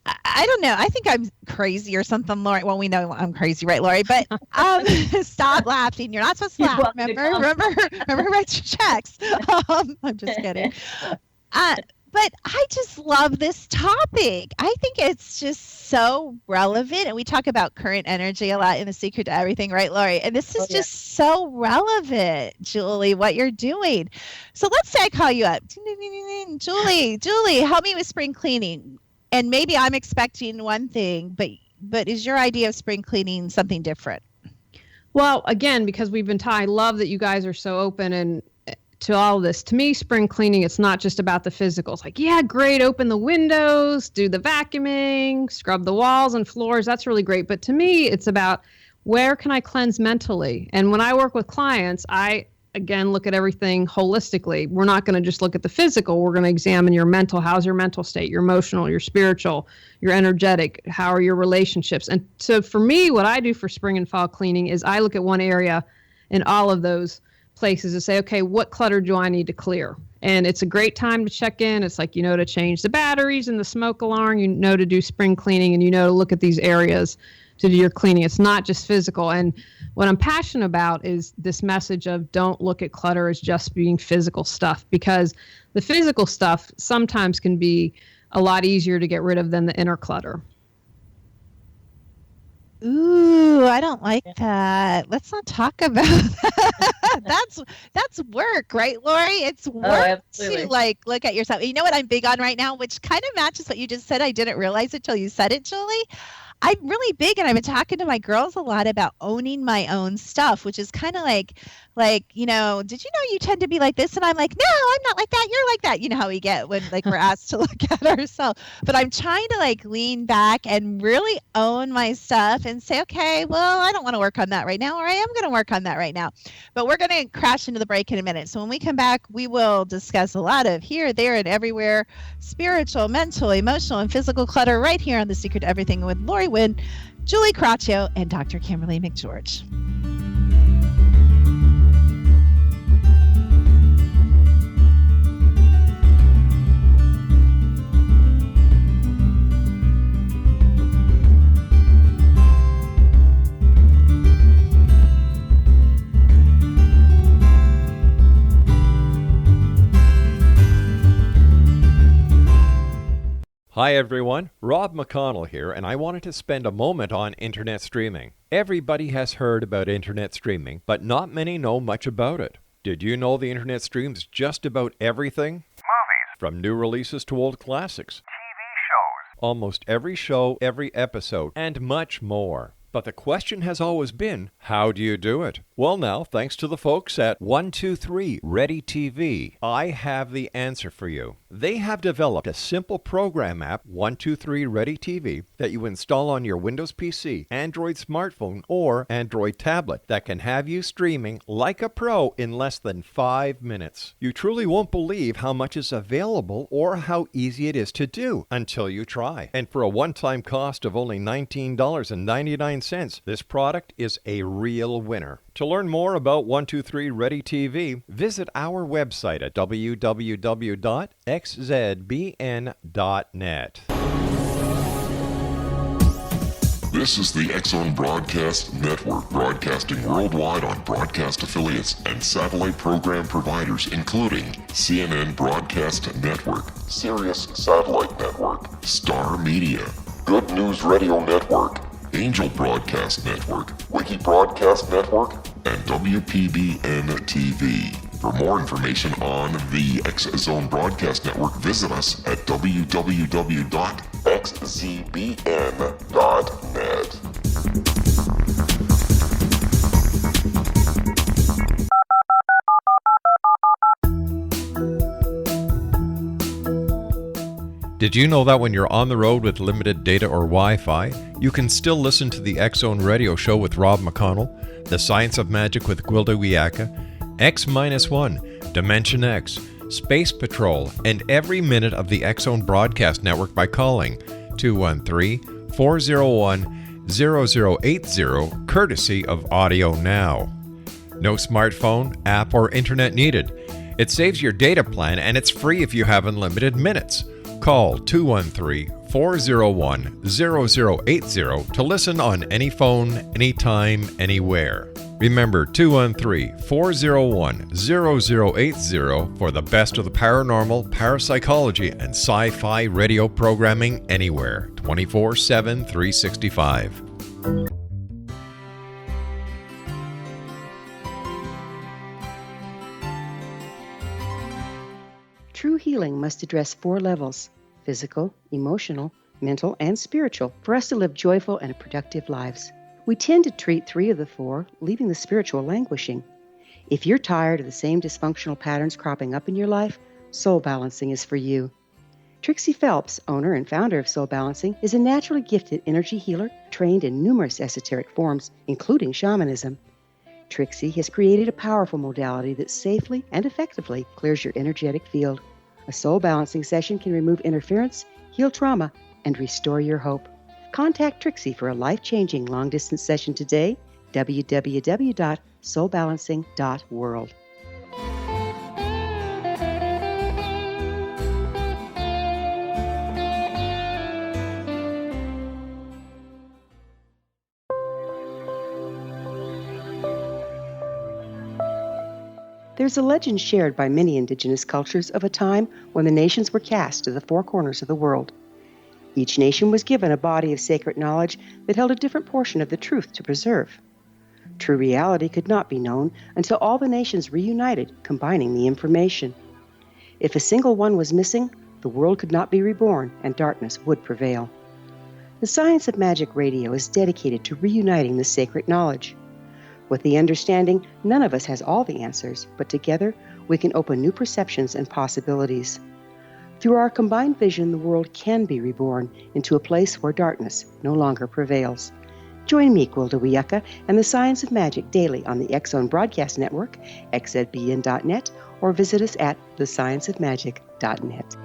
I don't know. I think I'm crazy or something, Lori. Well, we know I'm crazy, right, Lori? But stop laughing. You're not supposed to laugh. Remember, write your checks. I'm just kidding. But I just love this topic. I think it's just so relevant. And we talk about current energy a lot in The Secret to Everything, right, Lori? And this is just so relevant, Julie, what you're doing. So let's say I call you up. Julie, help me with spring cleaning. And maybe I'm expecting one thing, but is your idea of spring cleaning something different? Well, again, because we've been I love that you guys are so open and to all this. To me, spring cleaning, it's not just about the physical. It's like, yeah, great, open the windows, do the vacuuming, scrub the walls and floors. That's really great. But to me, it's about where can I cleanse mentally? And when I work with clients, I again, look at everything holistically. We're not going to just look at the physical. We're going to examine your mental. How's your mental state, your emotional, your spiritual, your energetic? How are your relationships? And so for me, what I do for spring and fall cleaning is I look at one area in all of those places to say, okay, what clutter do I need to clear? And it's a great time to check in. It's like, to change the batteries and the smoke alarm, to do spring cleaning, and to look at these areas to do your cleaning. It's not just physical. And what I'm passionate about is this message of don't look at clutter as just being physical stuff, because the physical stuff sometimes can be a lot easier to get rid of than the inner clutter. Ooh, I don't like that. Let's not talk about that. That's work, right, Lori? It's work to look at yourself. You know what I'm big on right now, which kind of matches what you just said. I didn't realize it till you said it, Julie. I'm really big, and I've been talking to my girls a lot about owning my own stuff, which is kind of like, did you know you tend to be like this? And I'm like, no, I'm not like that. You're like that. You know how we get when we're asked to look at ourselves. But I'm trying to lean back and really own my stuff and say, okay, well, I don't want to work on that right now, or I am going to work on that right now. But we're going to crash into the break in a minute. So when we come back, we will discuss a lot of here, there, and everywhere, spiritual, mental, emotional, and physical clutter right here on The Secret to Everything with Lori Wynn, Julie Coraccio, and Dr. Kimberly McGeorge. Hi everyone, Rob McConnell here, and I wanted to spend a moment on internet streaming. Everybody has heard about internet streaming, but not many know much about it. Did you know the internet streams just about everything? Movies. From new releases to old classics. TV shows. Almost every show, every episode, and much more. But the question has always been, how do you do it? Well now, thanks to the folks at 123 Ready TV, I have the answer for you. They have developed a simple program app, 123 Ready TV, that you install on your Windows PC, Android smartphone, or Android tablet that can have you streaming like a pro in less than 5 minutes. You truly won't believe how much is available or how easy it is to do until you try. And for a one-time cost of only $19.99, this product is a real winner. To To learn more about 123 Ready TV, visit our website at www.xzbn.net. This is the X-Zone Broadcast Network, broadcasting worldwide on broadcast affiliates and satellite program providers, including CNN Broadcast Network, Sirius Satellite Network, Star Media, Good News Radio Network, Angel Broadcast Network, Wiki Broadcast Network, and WPBN TV. For more information on the X-Zone Broadcast Network, visit us at www.xzbn.net. Did you know that when you're on the road with limited data or Wi-Fi, you can still listen to the X-Zone Radio Show with Rob McConnell, The Science of Magic with Gwilda Wiyaka, X-1, Dimension X, Space Patrol, and every minute of the X-Zone Broadcast Network by calling 213-401-0080, courtesy of Audio Now. No smartphone, app, or internet needed. It saves your data plan and it's free if you have unlimited minutes. Call 213-401-0080 to listen on any phone, anytime, anywhere. Remember 213-401-0080 for the best of the paranormal, parapsychology, and sci-fi radio programming anywhere, 24/7, 365. True healing must address 4 levels: physical, emotional, mental, and spiritual, for us to live joyful and productive lives. We tend to treat 3 of the 4, leaving the spiritual languishing. If you're tired of the same dysfunctional patterns cropping up in your life, Soul Balancing is for you. Trixie Phelps, owner and founder of Soul Balancing, is a naturally gifted energy healer trained in numerous esoteric forms, including shamanism. Trixie has created a powerful modality that safely and effectively clears your energetic field. A Soul Balancing session can remove interference, heal trauma, and restore your hope. Contact Trixie for a life-changing long-distance session today, www.soulbalancing.world. There's a legend shared by many indigenous cultures of a time when the nations were cast to the 4 corners of the world. Each nation was given a body of sacred knowledge that held a different portion of the truth to preserve. True reality could not be known until all the nations reunited, combining the information. If a single one was missing, the world could not be reborn and darkness would prevail. The Science of Magic Radio is dedicated to reuniting the sacred knowledge. With the understanding, none of us has all the answers, but together we can open new perceptions and possibilities. Through our combined vision, the world can be reborn into a place where darkness no longer prevails. Join me, Gwilda Wiyaka, and the Science of Magic daily on the X-Zone Broadcast Network, xzbn.net, or visit us at thescienceofmagic.net.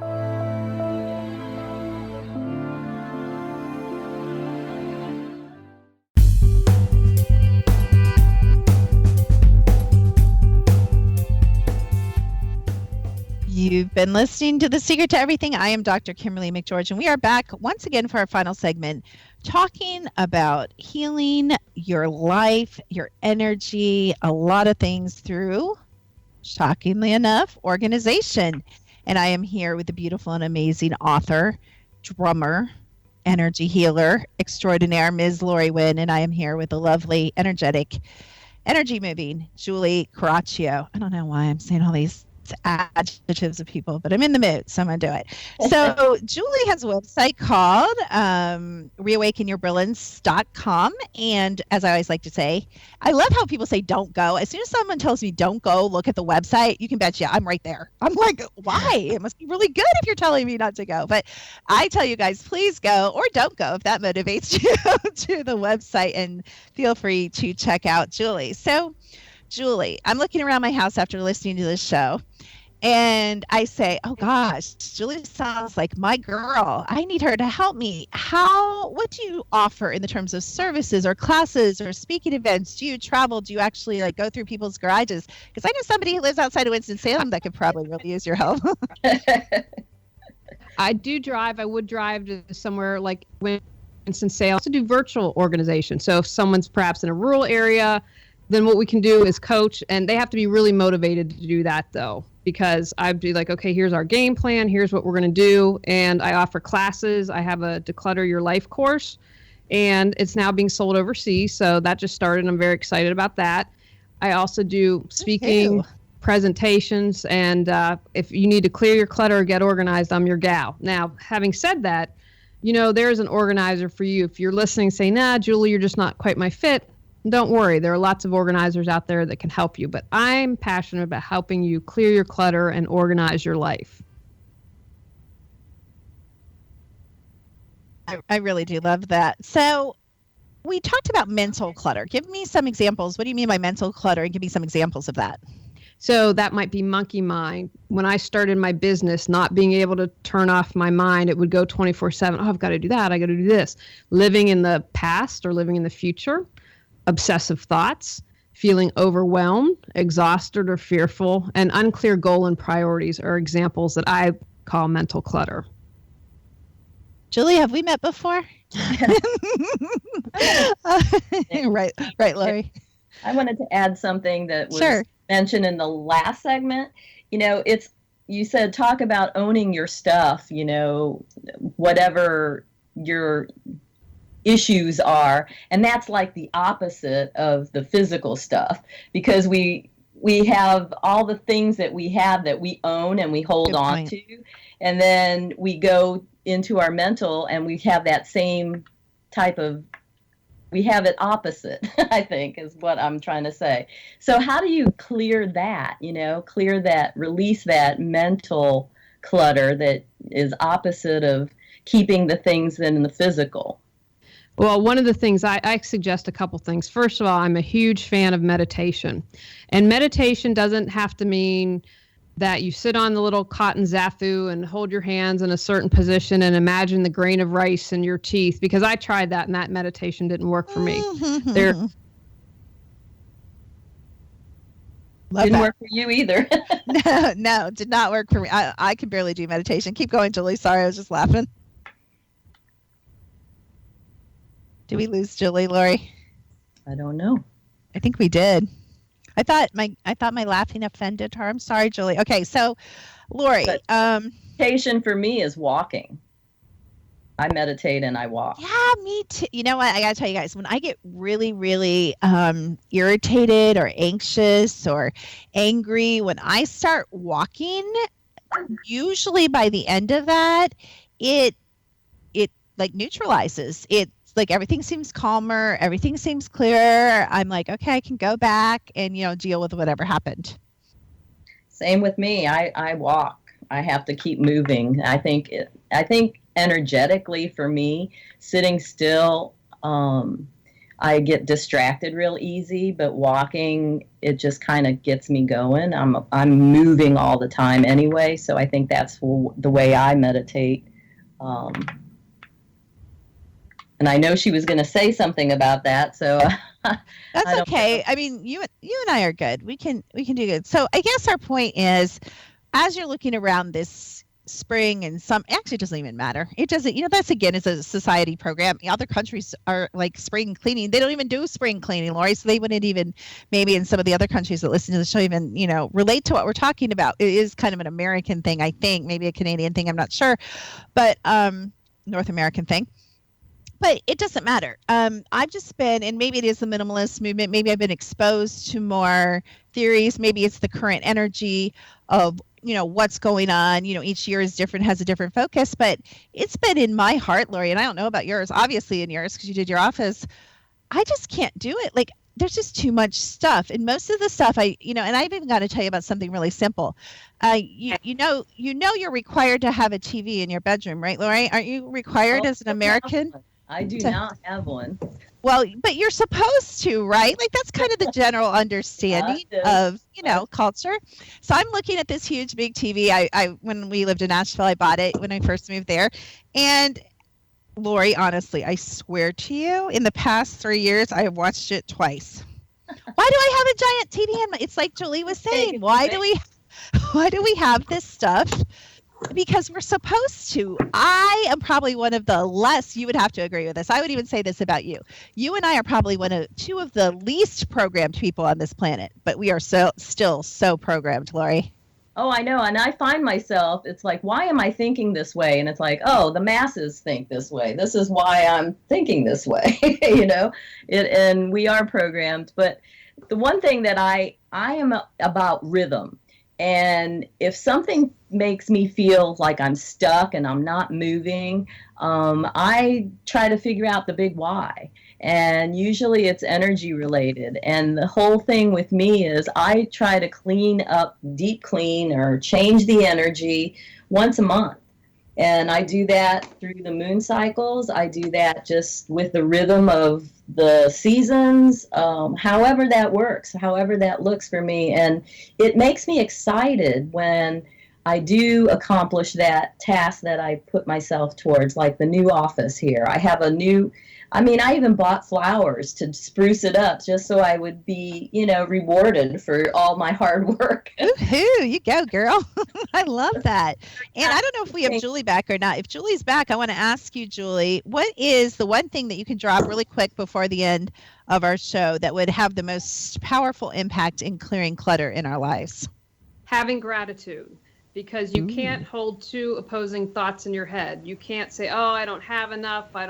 You've been listening to The Secret to Everything. I am Dr. Kimberly McGeorge, and we are back once again for our final segment, talking about healing your life, your energy, a lot of things through, shockingly enough, organization. And I am here with the beautiful and amazing author, drummer, energy healer extraordinaire, Ms. Lori Wynn, and I am here with the lovely, energetic, energy moving Julie Coraccio. I don't know why I'm saying all these adjectives of people, but I'm in the mood, so I'm gonna do it. So Julie has a website called reawakenyourbrilliance.com, and as I always like to say, I love how people say don't go. As soon as someone tells me don't go look at the website, you can bet you I'm right there. I'm like, why? It must be really good if you're telling me not to go. But I tell you guys, please go, or don't go if that motivates you, to the website, and feel free to check out Julie. So Julie, I'm looking around my house after listening to this show, And I say, oh gosh, Julie sounds like my girl. I need her to help me. What do you offer in the terms of services or classes or speaking events? Do you travel? Do you actually like go through people's garages? Because I know somebody who lives outside of Winston-Salem that could probably really use your help. I do drive. I would drive to somewhere like Winston-Salem to do virtual organization. So if someone's perhaps in a rural area, then what we can do is coach, and they have to be really motivated to do that though, because I'd be like, okay, here's our game plan. Here's what we're going to do. And I offer classes. I have a Declutter Your Life course, and it's now being sold overseas. So that just started. I'm very excited about that. I also do speaking, presentations, and if you need to clear your clutter or get organized, I'm your gal. Now, having said that, there's an organizer for you. If you're listening, say, nah, Julie, you're just not quite my fit. Don't worry. There are lots of organizers out there that can help you, but I'm passionate about helping you clear your clutter and organize your life. I really do love that. So we talked about mental clutter. Give me some examples. What do you mean by mental clutter? And give me some examples of that. So that might be monkey mind. When I started my business, not being able to turn off my mind, it would go 24/7. Oh, I've got to do that. I got to do this. Living in the past or living in the future. Obsessive thoughts, feeling overwhelmed, exhausted or fearful, and unclear goal and priorities are examples that I call mental clutter. Julie, have we met before? Right, Lori. I wanted to add something that was mentioned in the last segment. You said talk about owning your stuff, whatever your issues are, and that's like the opposite of the physical stuff, because we have all the things that we have that we own and we hold on to, and then we go into our mental and we have that same we have it opposite, I think is what I'm trying to say. So how do you clear that, release that mental clutter that is opposite of keeping the things in the physical? Well, one of the things I suggest a couple things. First of all, I'm a huge fan of meditation. And meditation doesn't have to mean that you sit on the little cotton zafu and hold your hands in a certain position and imagine the grain of rice in your teeth, because I tried that and that meditation didn't work for me. Didn't work for you either. No, did not work for me. I can barely do meditation. Keep going, Julie. Sorry, I was just laughing. Did we lose Julie, Lori? I don't know. I think we did. I thought my laughing offended her. I'm sorry, Julie. Okay, so Lori, meditation for me is walking. I meditate and I walk. Yeah, me too. You know what? I gotta tell you guys, when I get really, really irritated or anxious or angry, when I start walking, usually by the end of that, it like neutralizes. It's like everything seems calmer, everything seems clearer. I'm like, okay, I can go back and deal with whatever happened. Same with me. I walk. I have to keep moving. I think energetically for me, sitting still, I get distracted real easy, but walking, it just kind of gets me going. I'm moving all the time anyway, so I think that's the way I meditate. And I know she was going to say something about that, so that's okay. I mean, you and I are good. We can do good. So I guess our point is, as you're looking around this spring, and actually it doesn't even matter. It doesn't. That's again is a society program. Other countries are like spring cleaning. They don't even do spring cleaning, Lori. So they wouldn't even, maybe in some of the other countries that listen to the show, even relate to what we're talking about. It is kind of an American thing, I think, maybe a Canadian thing. I'm not sure, but North American thing. But it doesn't matter. I've just been, and maybe it is the minimalist movement. Maybe I've been exposed to more theories. Maybe it's the current energy of, what's going on. Each year is different, has a different focus. But it's been in my heart, Lori, and I don't know about yours, obviously in yours, because you did your office. I just can't do it. Like, there's just too much stuff. And most of the stuff and I've even got to tell you about something really simple. You're required to have a TV in your bedroom, right, Lori? Aren't you required as an American? I do not have one. Well, but you're supposed to, right? Like that's kind of the general understanding of, culture. So I'm looking at this huge big TV. I when we lived in Nashville, I bought it when I first moved there. And Lori, honestly, I swear to you, in the past 3 years, I have watched it twice. Why do I have a giant TV in my? It's like Julie was saying. Why do we have this stuff? Because we're supposed to. I am probably one of the less, you would have to agree with this. I would even say this about you. You and I are probably two of the least programmed people on this planet, but we are still so programmed, Lori. Oh, I know. And I find myself, it's like, why am I thinking this way? And it's like, oh, the masses think this way. This is why I'm thinking this way, and we are programmed. But the one thing that I am about rhythm. And if something makes me feel like I'm stuck and I'm not moving, I try to figure out the big why. And usually it's energy related. And the whole thing with me is I try to clean up, deep clean, or change the energy once a month. And I do that through the moon cycles. I do that just with the rhythm of the seasons, however that works, however that looks for me. And it makes me excited when I do accomplish that task that I put myself towards, like the new office here. I have I even bought flowers to spruce it up just so I would be, rewarded for all my hard work. Woohoo, you go, girl. I love that. And I don't know if we have Julie back or not. If Julie's back, I want to ask you, Julie, what is the one thing that you can drop really quick before the end of our show that would have the most powerful impact in clearing clutter in our lives? Having gratitude. Because you can't hold two opposing thoughts in your head. You can't say, oh, I don't have enough, I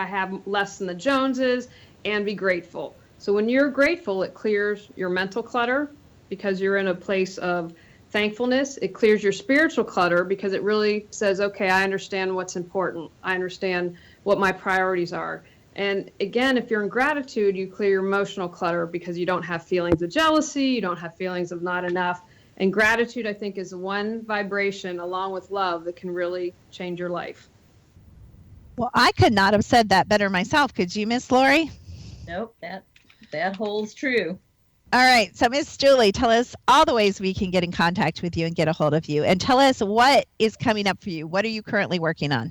have less than the Joneses, and be grateful. So when you're grateful, it clears your mental clutter because you're in a place of thankfulness. It clears your spiritual clutter because it really says, okay, I understand what's important. I understand what my priorities are. And again, if you're in gratitude, you clear your emotional clutter because you don't have feelings of jealousy, you don't have feelings of not enough. And gratitude, I think, is one vibration along with love that can really change your life. Well, I could not have said that better myself. Could you, Miss Lori? Nope, that holds true. All right. So, Miss Julie, tell us all the ways we can get in contact with you and get a hold of you. And tell us what is coming up for you. What are you currently working on?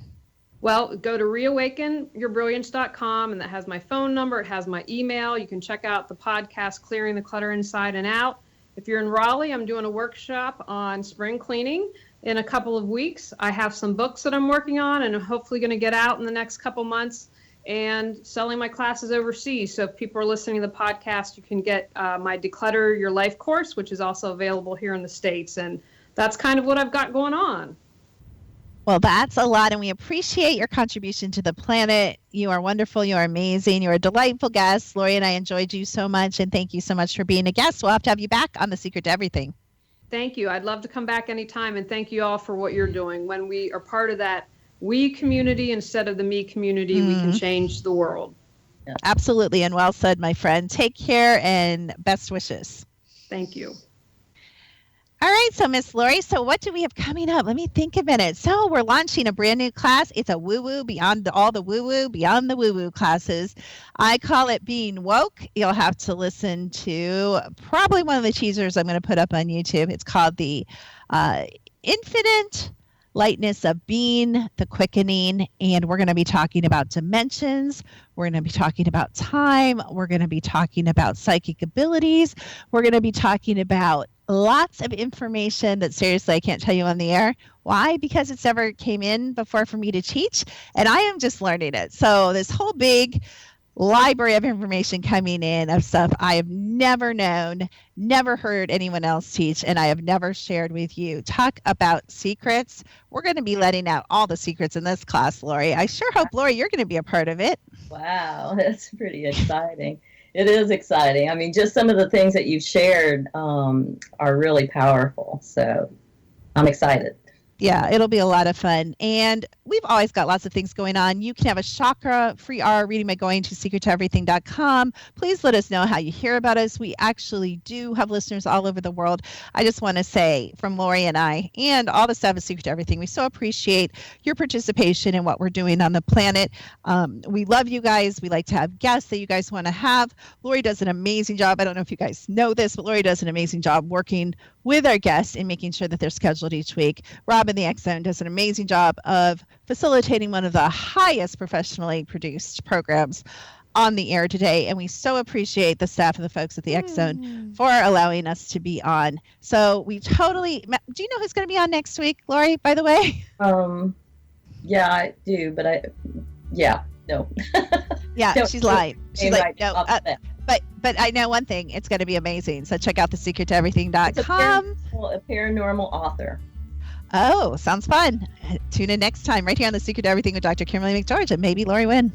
Well, go to reawakenyourbrilliance.com, and that has my phone number. It has my email. You can check out the podcast, Clearing the Clutter Inside and Out. If you're in Raleigh, I'm doing a workshop on spring cleaning in a couple of weeks. I have some books that I'm working on and I'm hopefully going to get out in the next couple months and selling my classes overseas. So if people are listening to the podcast, you can get my Declutter Your Life course, which is also available here in the States. And that's kind of what I've got going on. Well, that's a lot, and we appreciate your contribution to the planet. You are wonderful. You are amazing. You're a delightful guest. Lori and I enjoyed you so much, and thank you so much for being a guest. We'll have to have you back on The Secret to Everything. Thank you. I'd love to come back anytime, and thank you all for what you're doing. When we are part of that we community instead of the me community, we can change the world. Yeah. Absolutely, and well said, my friend. Take care, and best wishes. Thank you. All right, so Miss Lori, so what do we have coming up? Let me think a minute. So we're launching a brand new class. It's a woo-woo beyond all the woo-woo, beyond the woo-woo classes. I call it Being Woke. You'll have to listen to probably one of the teasers I'm going to put up on YouTube. It's called the Infinite Lightness of Being, the Quickening, and we're going to be talking about dimensions. We're going to be talking about time. We're going to be talking about psychic abilities. We're going to be talking about lots of information that seriously I can't tell you on the air. Why? Because it's never came in before for me to teach, and I am just learning it. So this whole big library of information coming in of stuff I have never known, never heard anyone else teach, and I have never shared with you. Talk about secrets. We're going to be letting out all the secrets in this class, Lori. I sure hope, Lori, you're going to be a part of it. Wow, that's pretty exciting. It is exciting. I mean, just some of the things that you've shared are really powerful. So I'm excited. Yeah, it'll be a lot of fun. And we've always got lots of things going on. You can have a chakra-free hour reading by going to secrettoeverything.com. Please let us know how you hear about us. We actually do have listeners all over the world. I just want to say from Lori and I and all the staff of Secret to Everything, we so appreciate your participation in what we're doing on the planet. We love you guys. We like to have guests that you guys want to have. Lori does an amazing job. I don't know if you guys know this, but Lori does an amazing job working with our guests and making sure that they're scheduled each week. Rob in the X Zone does an amazing job of facilitating one of the highest professionally produced programs on the air today. And we so appreciate the staff and the folks at the X Zone for allowing us to be on. So we totally, do you know who's going to be on next week, Lori, by the way? Yeah, I do, but no. Yeah, No, she's lying. She's like, no, But I know one thing, it's going to be amazing. So check out thesecrettoeverything.com. A paranormal author. Oh, sounds fun. Tune in next time right here on The Secret to Everything with Dr. Kimberly McGeorge and maybe Lori Wynn.